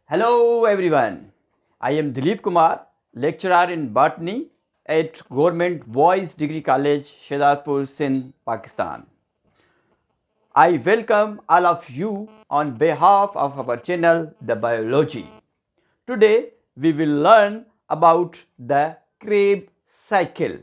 Hello everyone. I am Dilip Kumar, lecturer in botany at Government Boys Degree College, Shahzadpur, Sindh, Pakistan. I welcome all of you on behalf of our channel, The Biology. Today we will learn about the Krebs cycle.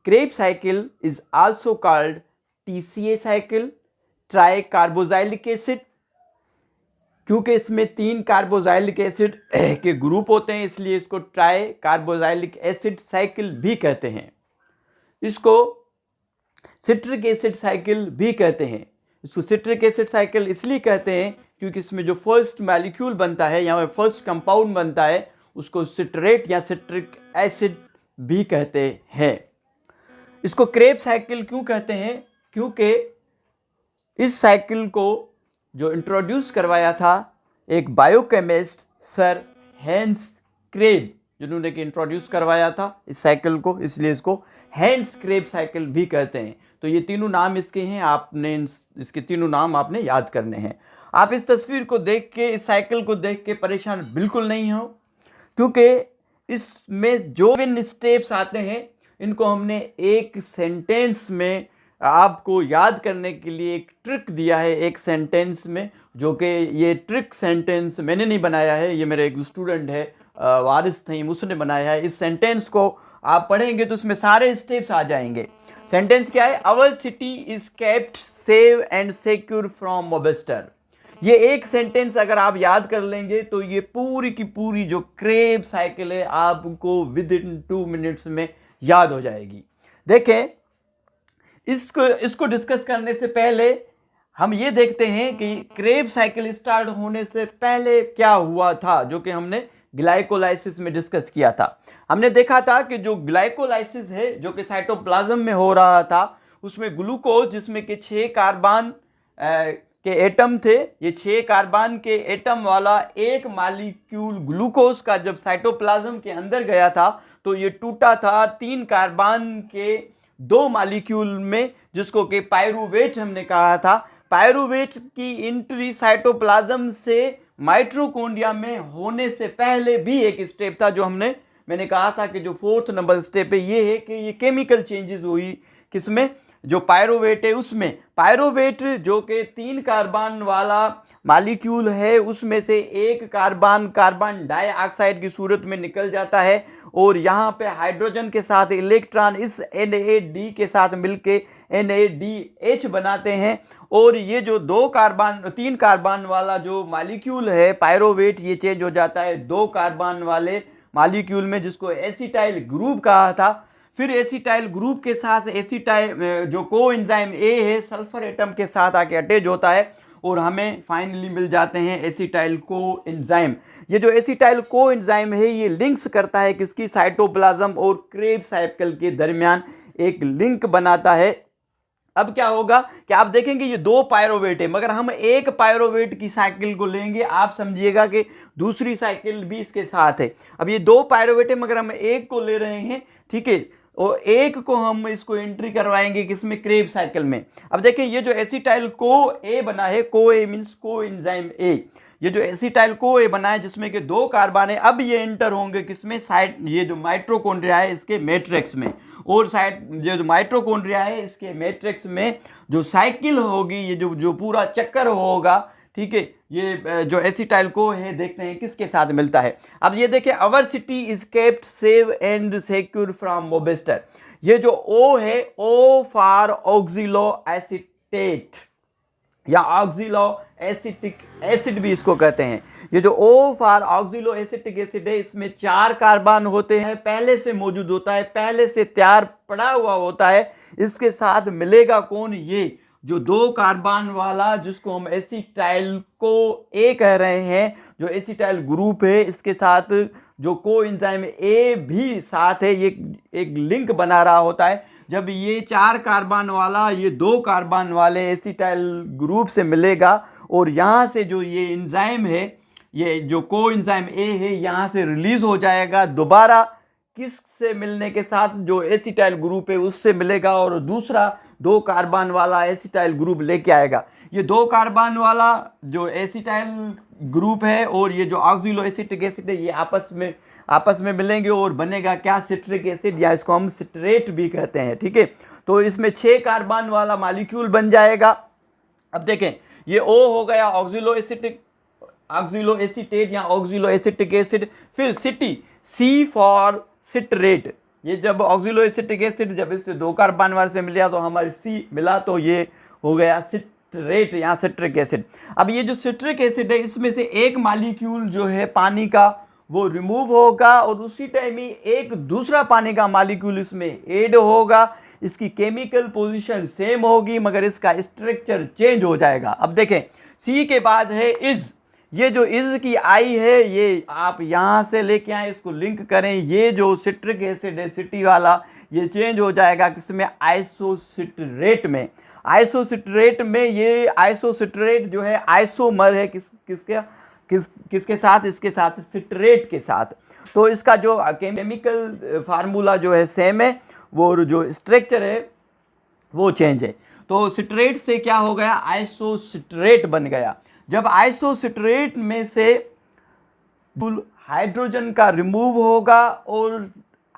Krebs cycle is also called TCA cycle, tricarboxylic acid. क्योंकि इसमें 3 carboxylic acid के group होते हैं, इसलिए इसको try carboxylic acid cycle भी कहते हैं। इसको सिट्रिक एसिड साइकिल भी कहते हैं। इसको सिट्रिक एसिड साइकिल इसलिए कहते हैं क्योंकि इसमें जो फर्स्ट मॉलिक्यूल बनता है या फर्स्ट कंपाउंड बनता है उसको सिट्रेट या सिट्रिक एसिड भी कहते हैं। इसको क्रेब्स साइकिल क्यों कहते हैं? क्योंकि इस साइकिल को जो इंट्रोड्यूस करवाया था एक बायोकेमिस्ट सर हैंस क्रेब, जिन्होंने कि इंट्रोड्यूस करवाया था इस साइकिल को, इसलिए इसको हैंस क्रेब साइकिल भी कहते हैं। तो ये तीनों नाम इसके हैं, आपने इसके तीनों नाम आपने याद करने हैं। आप इस तस्वीर को देख के, इस साइकिल को देख के परेशान बिल्कुल नहीं हो, क्योंकि इसमें जो भी स्टेप्स आते हैं इनको हमने एक सेंटेंस में आपको याद करने के लिए एक ट्रिक दिया है एक सेंटेंस में, जो कि ये ट्रिक सेंटेंस मैंने नहीं बनाया है, ये मेरे एक स्टूडेंट है वारिस थईम, उसने बनाया है। इस सेंटेंस को आप पढ़ेंगे तो उसमें सारे स्टेप्स आ जाएंगे। सेंटेंस क्या है? Our city is kept save and secure from mobster. ये एक सेंटेंस अगर आप याद कर लेंगे तो ये पूरी की पूरी जो क्रेब साइकिल है आपको विद इन 2 मिनट्स में याद हो जाएगी। देखें, इसको डिस्कस करने से पहले हम ये देखते हैं कि क्रेब साइकिल स्टार्ट होने से पहले क्या हुआ था, जो कि हमने ग्लाइकोलाइसिस में डिस्कस किया था। हमने देखा था कि जो ग्लाइकोलाइसिस है जो कि साइटोप्लाज्म में हो रहा था, उसमें ग्लूकोज जिसमें कि 6 कार्बन के एटम थे, ये 6 कार्बन के एटम वाला एक मॉलिक्यूल ग्लूकोज का जब साइटोप्लाज्म के अंदर गया था तो ये टूटा था 3 कार्बन के 2 मॉलिक्यूल में, जिसको कि पायरूवेट हमने कहा था। पायरूवेट की एंट्री साइटोप्लाज्म से माइटोकॉन्ड्रिया में होने से पहले भी एक स्टेप था, जो मैंने कहा था कि जो 4th नंबर स्टेप है ये है कि ये केमिकल चेंजेस हुई किसमें, जो पायरूवेट है उसमें। पायरूवेट जो कि 3 कार्बन वाला मॉलिक्यूल है उसमें से एक कार्बन डाइऑक्साइड की सूरत में निकल जाता है और यहाँ पे हाइड्रोजन के साथ इलेक्ट्रॉन इस NAD के साथ मिलके NADH बनाते हैं, और ये जो 3 कार्बन वाला जो मॉलिक्यूल है पायरूवेट, ये चेंज हो जाता है 2 कार्बन वाले मॉलिक्यूल में, जिसको एसिटाइल ग्रुप कहा था। फिर एसिटाइल ग्रुप के साथ एसिटाइल जो कोएंजाइम A है सल्फर एटम के साथ आके अटैच होता है और हमें फाइनली मिल जाते हैं एसिटाइल कोएंजाइम। ये जो एसिटाइल कोएंजाइम है ये लिंक्स करता है किसकी, साइटोप्लाज्म और क्रेब साइकिल के दरमियान एक लिंक बनाता है। अब क्या होगा कि आप देखेंगे ये 2 पायरूवेट है, मगर हम एक पायरूवेट की साइकिल को लेंगे, आप समझिएगा कि दूसरी साइकिल भी इसके साथ है। अब ये 2 पायरूवेट है मगर हम एक को ले रहे हैं, ठीक है, और एक को हम इसको एंट्री करवाएंगे किसमें, क्रेब साइकिल में। अब देखिए ये जो एसिटाइल को ए बना है, को ए मीन्स कोएंजाइम ए, ये जो एसिटाइल को ए बना है जिसमें कि 2 कार्बन है, अब ये एंटर होंगे किसमें, ये जो माइटोकॉन्ड्रिया है इसके मैट्रिक्स में, और ये जो माइटोकॉन्ड्रिया है इसके मैट्रिक्स में जो साइकिल होगी, ये जो पूरा चक्कर होगा, ठीक है, ये जो एसिटाइल को है देखते हैं किसके साथ मिलता है। अब ये देखिए, our city is kept save and secure from mobster. ये जो O है, O फॉर ऑक्सिलो एसिटेट या ऑक्सिलो एसिटिक एसिड भी इसको कहते हैं। ये जो O for oxaloacetic acid है इसमें 4 कार्बन होते हैं, पहले से मौजूद होता है, पहले से तैयार पड़ा हुआ होता है। इसके साथ मिलेगा कौन, ये जो 2 कार्बन वाला जिसको हम एसिटाइल को ए कह रहे हैं, जो एसिटाइल ग्रुप है, इसके साथ जो कोएंजाइम A भी साथ है, ये एक लिंक बना रहा होता है। जब ये 4 कार्बन वाला ये 2 कार्बन वाले एसिटाइल ग्रुप से मिलेगा और यहाँ से जो ये एंजाइम है, ये जो कोएंजाइम A है, यहाँ से रिलीज हो जाएगा दोबारा किस से मिलने के साथ, जो एसिटाइल ग्रुप है उससे मिलेगा और दूसरा 2 कार्बन वाला एसिटाइल ग्रुप लेके आएगा। ये 2 कार्बन वाला जो एसिटाइल ग्रुप है और ये जो ऑक्सिलो एसिटिक एसिड है ये आपस में मिलेंगे और बनेगा क्या, सिट्रिक एसिड, या इसको हम सिट्रेट भी कहते हैं। ठीक है, तो इसमें 6 कार्बन वाला मॉलिक्यूल बन जाएगा। अब देखें, ये O हो गया ऑक्सिलो एसिटेट या ऑक्सिलो एसिटिक एसिड, फिर सिटी, C फॉर सिट्रेट। ये जब ऑक्सिलो एसिटिक एसिड जब इससे 2 कार्बन वाले से मिला तो हमारे C मिला तो ये हो गया सिट्रेट या सिट्रिक एसिड। अब ये जो सिट्रिक एसिड है इसमें से एक मॉलिक्यूल जो है पानी का वो रिमूव होगा और उसी टाइम ही एक दूसरा पानी का मॉलिक्यूल इसमें ऐड होगा। इसकी केमिकल पोजीशन सेम होगी मगर इसका स्ट्रक्चर चेंज हो जाएगा। अब देखें, सी के बाद है इज। ये जो इज की आई है ये आप यहां से लेके आए, इसको लिंक करें। ये जो सिट्रिक एसिड है सिटी वाला ये चेंज हो जाएगा किसमें, आइसोसिट्रेट में। आइसोसिट्रेट में ये आइसोसिट्रेट जो है आइसोमर है किसके साथ, इसके साथ सिट्रेट के साथ। तो इसका जो केमिकल फार्मूला जो है सेम है, वो जो स्ट्रक्चर है वो चेंज है। तो सिट्रेट से क्या हो गया, आइसोसिट्रेट बन गया। जब आइसोसिट्रेट में से हाइड्रोजन का रिमूव होगा और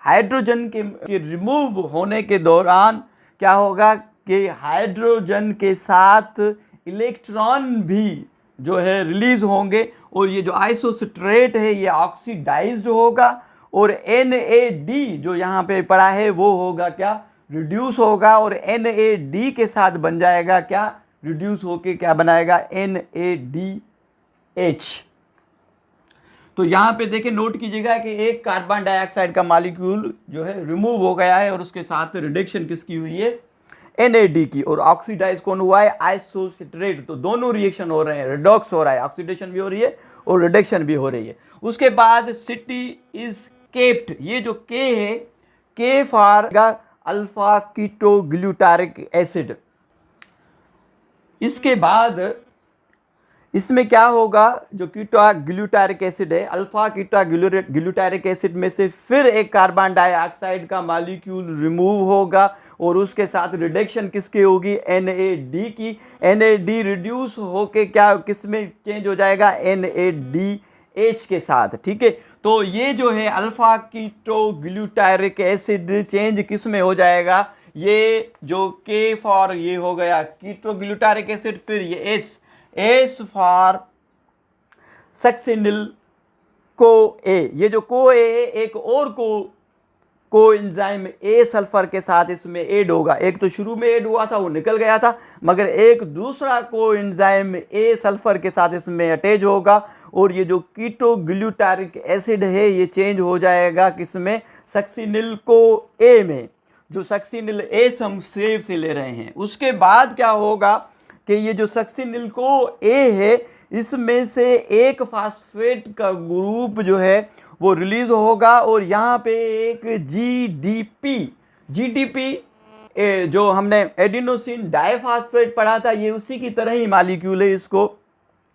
हाइड्रोजन के रिमूव होने के दौरान क्या होगा कि हाइड्रोजन के साथ इलेक्ट्रॉन भी जो है रिलीज होंगे और ये जो आइसोसिट्रेट है ये ऑक्सीडाइज्ड होगा और NAD जो यहाँ पे पड़ा है वो होगा क्या, रिड्यूस होगा और NAD के साथ बन जाएगा क्या, रिड्यूस होके क्या बनाएगा, NADH। तो यहाँ पे देखें, नोट कीजिएगा कि एक कार्बन डाइऑक्साइड का मॉलिक्यूल जो है रिमूव हो गया है और उसके साथ रिडक्शन किसकी हुई है, NAD की, और ऑक्सीडाइज कौन हुआ है, आइसोसिट्रेट। तो दोनों रिएक्शन हो रहे हैं, रिडॉक्स हो रहा है, ऑक्सीडेशन भी हो रही है और रिडक्शन भी हो रही है। उसके बाद सिटी इज केप्ट। ये जो K है, K for alpha ketoglutaric acid. इसके बाद इसमें क्या होगा, जो कीटोग्लूटारिक एसिड है, अल्फा कीटोग्लूटारिक एसिड में से फिर एक कार्बन डाइऑक्साइड का मॉलिक्यूल रिमूव होगा और उसके साथ रिडक्शन किसकी होगी, NAD की। NAD रिड्यूस होके क्या किस में चेंज हो जाएगा, NADH के साथ। ठीक है, तो ये जो है अल्फा कीटोग्लूटारिक एसिड चेंज किस में हो जाएगा, ये जो K फॉर ये हो गया कीटोग्लूटारिक एसिड, फिर ये S फॉर सक्सिनिल CoA। ये जो CoA है एक और को एंजाइम A सल्फर के साथ इसमें ऐड होगा। एक तो शुरू में ऐड हुआ था वो निकल गया था, मगर एक दूसरा को एंजाइम A सल्फर के साथ इसमें अटैच होगा और ये जो कीटोग्लूटारिक एसिड है ये चेंज हो जाएगा किसमें, सक्सिनिल CoA में। जो सक्सिनिल A हम सेव से ले रहे हैं। उसके बाद क्या होगा कि ये जो सक्सिनिल CoA है इसमें से एक फास्फेट का ग्रुप जो है वो रिलीज होगा और यहाँ पे एक GDP जो हमने एडिनोसिन डाइफास्फेट पढ़ा था ये उसी की तरह ही मॉलिक्यूल है। इसको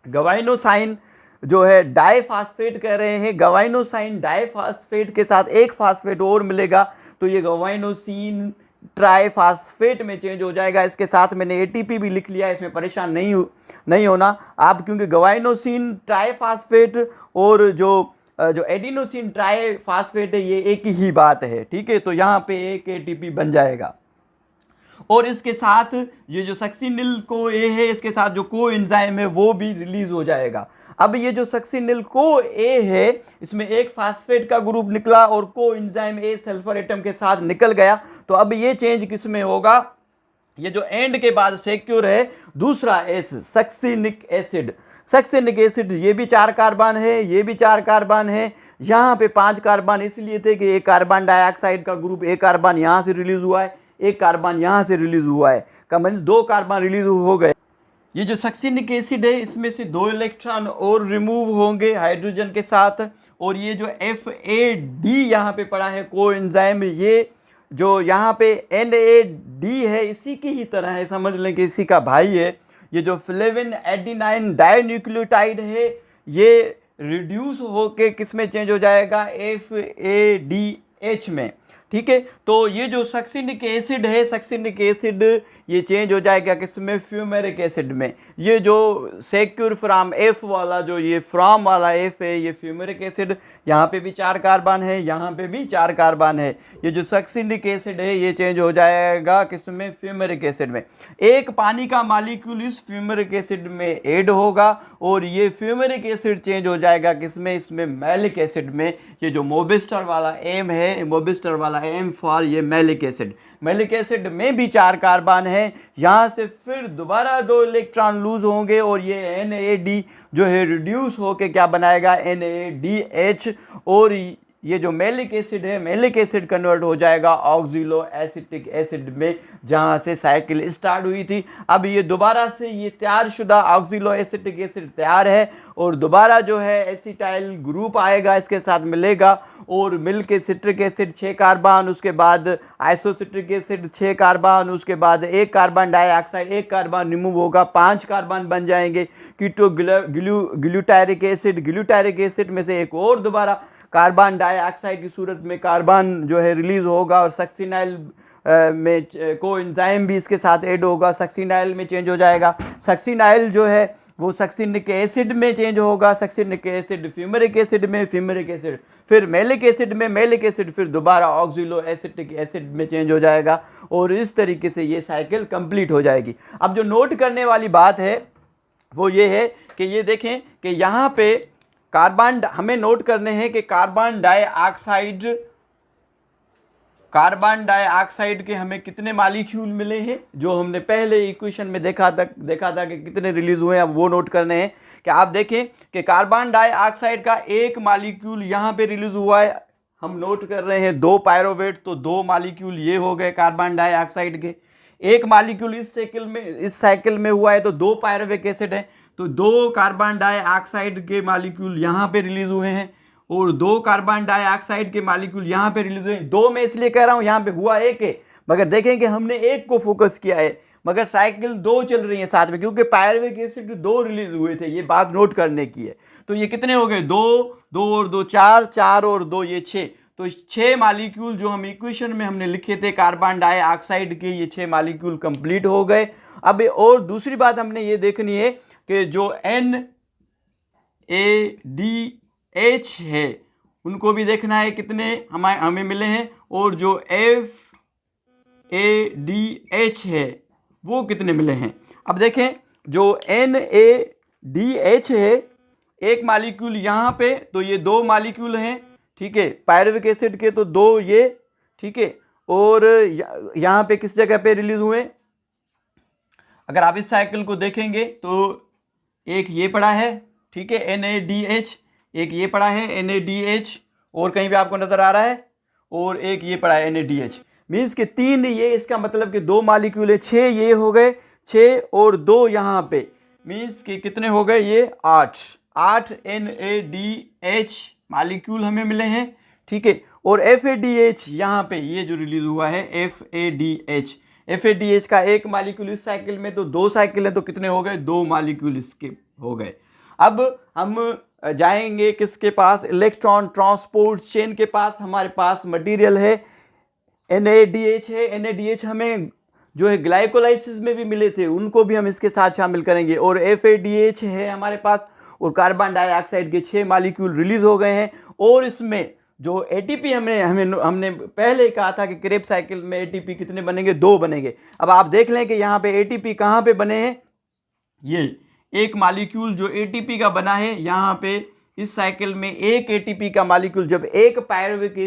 गवाइनोसाइन जो है डाइफास्फेट कह रहे हैं। गवाइनोसाइन डाइफास्फेट के साथ एक फास्फेट और मिलेगा तो ये गवाइनोसिन ट्राइफास्फेट में चेंज हो जाएगा। इसके साथ मैंने ATP भी लिख लिया है, इसमें परेशान नहीं होना आप, क्योंकि गवाइनोसिन ट्राइफास्फेट और जो एडिनोसिन ट्राइफास्फेट है ये एक ही बात है। ठीक है, तो यहाँ पे एक ATP बन जाएगा और इसके साथ ये जो सक्सिनिल CoA है इसके साथ जो को एंजाइम है वो भी रिलीज हो जाएगा। अब ये जो सक्सिनिल CoA है इसमें एक फास्फेट का ग्रुप निकला और को एंजाइम A सल्फर एटम के साथ निकल गया। तो अब ये चेंज किस में होगा, ये जो एंड के बाद सेक्यूर है दूसरा S succinic acid. Succinic acid ये भी 4 कार्बन है, ये भी 4 कार्बन है, यहाँ पे 5 कार्बन इसलिए थे कि एक कार्बन डाइऑक्साइड का ग्रुप, एक कार्बन यहाँ से रिलीज हुआ है, एक कार्बन यहाँ से रिलीज हुआ है, का मीन्स 2 कार्बन रिलीज हो गए। ये जो सक्सिनिक एसिड है इसमें से 2 इलेक्ट्रॉन और रिमूव होंगे हाइड्रोजन के साथ और ये जो FAD यहाँ पे पड़ा है को एंजाइम, ये जो यहाँ पे NAD है इसी की ही तरह है, समझ लें कि इसी का भाई है। ये जो फ्लेविन एडिनाइन डाइन्यूक्लियोटाइड है ये रिड्यूस होके किस में चेंज हो जाएगा, FADH में। ठीक है। तो ये जो सक्सिनिक एसिड है, सक्सिनिक एसिड ये चेंज हो जाएगा किसमें, फ्यूमेरिक एसिड में। ये जो सेक्यूर फ्रॉम एफ वाला, जो ये फ्रॉम वाला एफ है, ये फ्यूमेरिक एसिड, यहाँ पे भी 4 कार्बन है, यहाँ पे भी 4 कार्बन है। ये जो सक्सिनिक एसिड है ये चेंज हो जाएगा किसमें, फ्यूमेरिक एसिड में। एक पानी का मॉलिक्यूल इस फ्यूमेरिक एसिड में ऐड होगा और ये फ्यूमेरिक एसिड चेंज हो जाएगा किसमें, इसमें मैलिक एसिड में। ये जो मोबिस्टर वाला एम है, मोबिस्टर वाला एम फॉर ये मैलिक एसिड। मैलिक एसिड में भी 4 कार्बन है, यहाँ से फिर दोबारा 2 इलेक्ट्रॉन लूज होंगे और ये NAD जो है रिड्यूस होके क्या बनाएगा, NADH। और ये जो मैलिक एसिड है, मैलिक एसिड कन्वर्ट हो जाएगा ऑक्सिलो एसिटिक एसिड में, जहाँ से साइकिल स्टार्ट हुई थी। अब ये दोबारा से ये तैयार शुदा ऑक्सिलो एसिटिक एसिड तैयार है और दोबारा जो है एसिटाइल ग्रुप आएगा, इसके साथ मिलेगा और मिल के सिट्रिक एसिड 6 कार्बन, उसके बाद आइसोसिट्रिक एसिड 6 कार्बन, उसके बाद 1 कार्बन डाइऑक्साइड, 1 कार्बन रिमूव होगा, 5 कार्बन बन जाएंगे ketoglutaric acid. Glutaric acid में से एक और दोबारा कार्बन डाइऑक्साइड की सूरत में कार्बन जो है रिलीज होगा और सक्सिनाइल में कोएंजाइम भी इसके साथ ऐड होगा, सक्सिनाइल में चेंज हो जाएगा। सक्सिनाइल जो है वो सक्सिनिक एसिड में चेंज होगा, सक्सिनिक एसिड फ्यूमेरिक एसिड में, फ्यूमेरिक एसिड फिर मैलिक एसिड में, मैलिक एसिड फिर दोबारा ऑक्सिलो एसिटिक एसिड में चेंज हो जाएगा और इस तरीके से ये साइकिल कंप्लीट हो जाएगी। अब जो नोट करने वाली बात है वो ये है कि ये देखें कि यहाँ पे कार्बन, हमें नोट करने हैं कि कार्बन डाइऑक्साइड के हमें कितने मॉलिक्यूल मिले हैं, जो हमने पहले इक्वेशन में देखा था कि कितने रिलीज हुए हैं। अब वो नोट करने हैं कि आप देखें कि कार्बन डाइऑक्साइड का 1 मॉलिक्यूल यहाँ पे रिलीज हुआ है, हम नोट कर रहे हैं 2 पायरोवेट, तो 2 मॉलिक्यूल ये हो गए कार्बन डाइऑक्साइड के। 1 मॉलिक्यूल इस साइकिल में हुआ है तो 2 पायरोविक एसिड है, तो 2 कार्बन डाइऑक्साइड के मॉलिक्यूल यहाँ पे रिलीज हुए हैं और 2 कार्बन डाइऑक्साइड के मॉलिक्यूल यहाँ पे रिलीज हुए हैं। 2 मैं इसलिए कह रहा हूँ, यहाँ पे हुआ 1 है, मगर देखें कि हमने 1 को फोकस किया है, मगर साइकिल 2 चल रही है साथ में, क्योंकि पायरुविक एसिड 2 रिलीज हुए थे। ये बात नोट करने की है। तो ये कितने हो गए, 2 और 2 4, 4 और 2 ये 6। तो 6 मॉलिक्यूल जो हम इक्वेशन में हमने लिखे थे कार्बन डाइऑक्साइड के, ये 6 मॉलिक्यूल कंप्लीट हो गए। अब और दूसरी बात हमने ये देखनी है कि जो NADH है उनको भी देखना है कितने हमें मिले हैं, और जो FADH है वो कितने मिले हैं। अब देखें जो NADH है, 1 मॉलिक्यूल यहाँ पे, तो ये 2 मॉलिक्यूल हैं, ठीक है, पायरुविक एसिड के, तो 2 ये, ठीक है, और यहाँ पे किस जगह पे रिलीज हुए, अगर आप इस साइकिल को देखेंगे तो एक ये पड़ा है, ठीक है, NADH, एक ये पड़ा है NADH, और कहीं पे आपको नजर आ रहा है, और एक ये पड़ा है NADH। मीन्स के 3 ये, इसका मतलब कि 2 मॉलिक्यूल है, 6 ये हो गए, 6 और 2 यहाँ पे, मीन्स के कितने हो गए ये 8 NADH मॉलिक्यूल हमें मिले हैं, ठीक है। और FADH यहाँ पे ये जो रिलीज हुआ है FADH का 1 मॉलिक्यूल इस साइकिल में, तो 2 साइकिल है, तो कितने हो गए, 2 मॉलिक्यूल इसके हो गए। अब हम जाएंगे किसके पास, इलेक्ट्रॉन ट्रांसपोर्ट चेन के पास। हमारे पास मटेरियल है NADH है, NADH हमें जो है ग्लाइकोलाइसिस में भी मिले थे, उनको भी हम इसके साथ शामिल करेंगे। और FADH है हमारे पास, और कार्बन डाइऑक्साइड के 6 मॉलिक्यूल रिलीज हो गए हैं। और इसमें जो ATP हमने पहले कहा था कि क्रेब साइकिल में ATP कितने बनेंगे, 2 बनेंगे। अब आप देख लें कि यहाँ पे ATP कहाँ पे बने हैं, ये 1 मॉलिक्यूल जो ATP का बना है यहाँ पे इस साइकिल में, 1 ATP का मॉलिक्यूल, जब 1 पायरुविक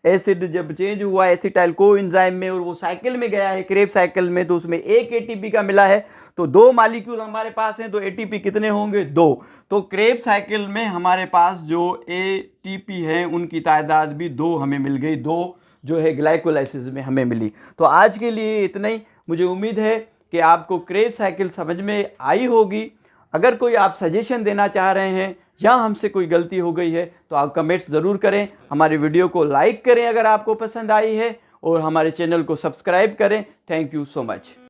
एसिड जब चेंज हुआ एसिटाइल कोएंजाइम में और वो साइकिल में गया है क्रेब साइकिल में, तो उसमें 1 ATP का मिला है, तो 2 मॉलिक्यूल हमारे पास हैं, तो ATP कितने होंगे, 2। तो क्रेब साइकिल में हमारे पास जो ATP है उनकी तादाद भी 2 हमें मिल गई, 2 जो है ग्लाइकोलाइसिस में हमें मिली। तो आज के लिए इतना ही। मुझे उम्मीद है कि आपको क्रेब साइकिल समझ में आई होगी। अगर कोई आप सजेशन देना चाह रहे हैं या हमसे कोई गलती हो गई है तो आप कमेंट्स ज़रूर करें, हमारी वीडियो को लाइक करें अगर आपको पसंद आई है, और हमारे चैनल को सब्सक्राइब करें। Thank you so much.